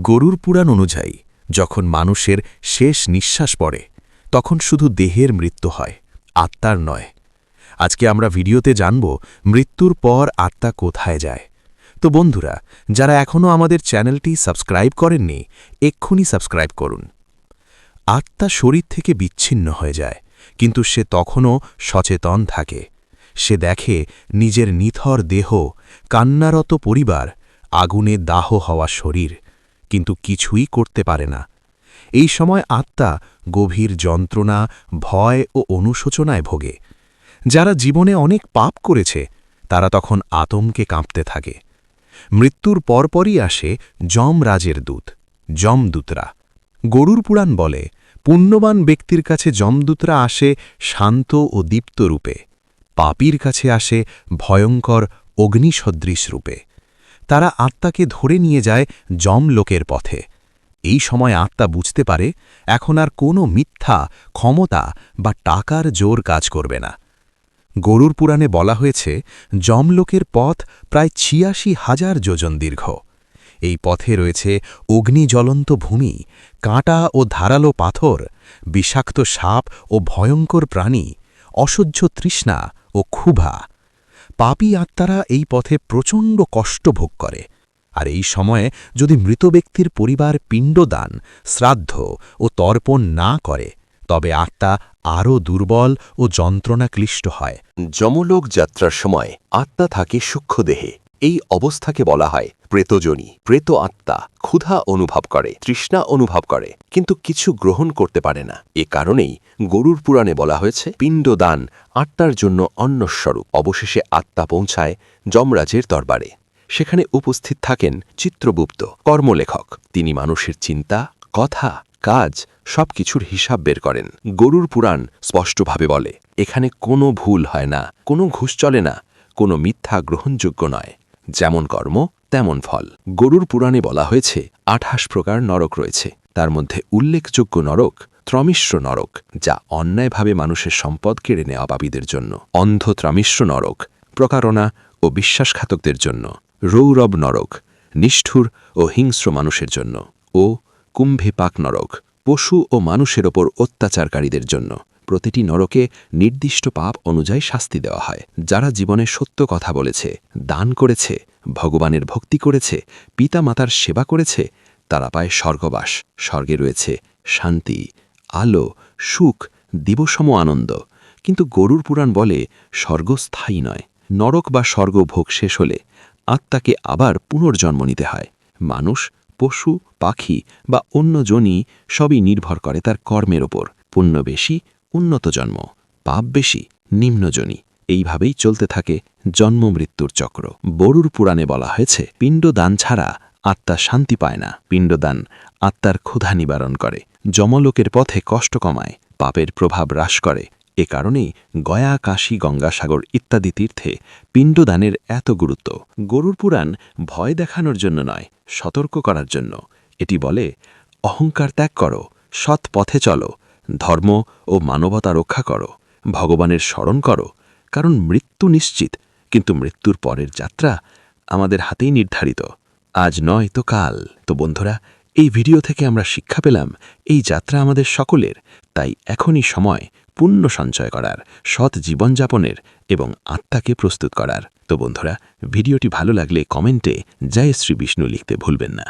গরুর পুরাণ অনুযায়ী যখন মানুষের শেষ নিঃশ্বাস পড়ে তখন শুধু দেহের মৃত্যু হয়, আত্মার নয়। আজকে আমরা ভিডিওতে জানব মৃত্যুর পর আত্মা কোথায় যায়। তো বন্ধুরা, যারা এখনও আমাদের চ্যানেলটি সাবস্ক্রাইব করেননি, এক্ষুনি সাবস্ক্রাইব করুন। আত্মা শরীর থেকে বিচ্ছিন্ন হয়ে যায়, কিন্তু সে তখনও সচেতন থাকে। সে দেখে নিজের নিথর দেহ, কান্নারত পরিবার, আগুনে দাহ হওয়া শরীর, কিন্তু কিছুই করতে পারে না। এই সময় আত্মা গভীর যন্ত্রণা, ভয় ও অনুশোচনায় ভোগে। যারা জীবনে অনেক পাপ করেছে তারা তখন আতঙ্কে কাঁপতে থাকে। মৃত্যুর পরপরই আসে যমরাজের দূত, যমদূতরা। গরুর পুরাণ বলে, পুণ্যবান ব্যক্তির কাছে যমদূতরা আসে শান্ত ও দীপ্ত রূপে, পাপীর কাছে আসে ভয়ঙ্কর অগ্নিসদৃশ রূপে। তারা আত্মাকে ধরে নিয়ে যায় যমলোকের পথে। এই সময় আত্মা বুঝতে পারে এখন আর কোনো মিথ্যা, ক্ষমতা বা টাকার জোর কাজ করবে না। গরুর পুরাণে বলা হয়েছে যমলোকের পথ প্রায় ৮৬,০০০ যোজন দীর্ঘ। এই পথে রয়েছে অগ্নিজ্বলন্ত ভূমি, কাঁটা ও ধারালো পাথর, বিষাক্ত সাপ ও ভয়ঙ্কর প্রাণী, অসহ্য তৃষ্ণা ও ক্ষুভা। পাপী আত্মারা এই পথে প্রচণ্ড কষ্ট ভোগ করে। আর এই সময়ে যদি মৃত ব্যক্তির পরিবার পিণ্ডদান, শ্রাদ্ধ ও তর্পণ না করে, তবে আত্মা আরও দুর্বল ও যন্ত্রণাক্লিষ্ট হয়। যমলোক যাত্রার সময় আত্মা থাকে সূক্ষ্ম দেহে। এই অবস্থাকে বলা হয় প্রেতযোনি। প্রেত আত্মা ক্ষুধা অনুভব করে, তৃষ্ণা অনুভব করে, কিন্তু কিছু গ্রহণ করতে পারে না। এ কারণেই গরুর পুরাণে বলা হয়েছে পিণ্ডদান আত্মার জন্য অন্নস্বরূপ। অবশেষে আত্মা পৌঁছায় যমরাজের দরবারে। সেখানে উপস্থিত থাকেন চিত্রগুপ্ত, কর্মলেখক। তিনি মানুষের চিন্তা, কথা, কাজ সবকিছুর হিসাব বের করেন। গরুর পুরাণ স্পষ্টভাবে বলে, এখানে কোনো ভুল হয় না, কোনো ঘুষ চলে না, কোনো মিথ্যা গ্রহণযোগ্য নয়। যেমন কর্ম তেমন ফল। গরুর পুরাণে বলা হয়েছে ২৮ প্রকার নরক রয়েছে। তার মধ্যে উল্লেখযোগ্য নরক ত্রমিশ্র নরক, যা অন্যায়ভাবে মানুষের সম্পদ কেড়ে নেওয়া পাপীদের জন্য। অন্ধ ত্রমিশ্র নরক প্রতারণা ও বিশ্বাসঘাতকদের জন্য। রৌরব নরক নিষ্ঠুর ও হিংস্র মানুষের জন্য। ও কুম্ভে পাক নরক পশু ও মানুষের ওপর অত্যাচারকারীদের জন্য। প্রতিটি নরকে নির্দিষ্ট পাপ অনুযায়ী শাস্তি দেওয়া হয়। যারা জীবনে সত্য কথা বলেছে, দান করেছে, ভগবানের ভক্তি করেছে, পিতা মাতার সেবা করেছে, তারা পায় স্বর্গবাস। স্বর্গে রয়েছে শান্তি, আলো, সুখ, দিবসম আনন্দ। কিন্তু গরুর পুরাণ বলে স্বর্গ স্থায়ী নয়। নরক বা স্বর্গ ভোগ শেষ হলে আত্মাকে আবার পুনর্জন্ম নিতে হয়। মানুষ, পশু, পাখি বা অন্য যোনি সবই নির্ভর করে তার কর্মের ওপর। পুণ্য বেশি উন্নত জন্ম, পাপ বেশি নিম্নজনী। এইভাবেই চলতে থাকে জন্ম মৃত্যুর চক্র। গরুর পুরাণে বলা হয়েছে পিণ্ডদান ছাড়া আত্মা শান্তি পায় না। পিণ্ডদান আত্মার ক্ষুধা নিবারণ করে, যমলোকের পথে কষ্ট কমায়, পাপের প্রভাব হ্রাস করে। এ কারণেই গয়া, কাশী, গঙ্গাসাগর ইত্যাদি তীর্থে পিণ্ডদানের এত গুরুত্ব। গরুর পুরাণ ভয় দেখানোর জন্য নয়, সতর্ক করার জন্য। এটি বলে, অহংকার ত্যাগ করো, সৎ পথে চলো, ধর্ম ও মানবতা রক্ষা করো, ভগবানের স্মরণ করো। কারণ মৃত্যু নিশ্চিত, কিন্তু মৃত্যুর পরের যাত্রা আমাদের হাতেই নির্ধারিত। আজ নয় তো কাল। তো বন্ধুরা, এই ভিডিও থেকে আমরা শিক্ষা পেলাম এই যাত্রা আমাদের সকলের। তাই এখনই সময় পুণ্য সঞ্চয় করার, সৎ জীবনযাপনের এবং আত্মাকে প্রস্তুত করার। তো বন্ধুরা, ভিডিওটি ভালো লাগলে কমেন্টে জয় শ্রী বিষ্ণু লিখতে ভুলবেন না।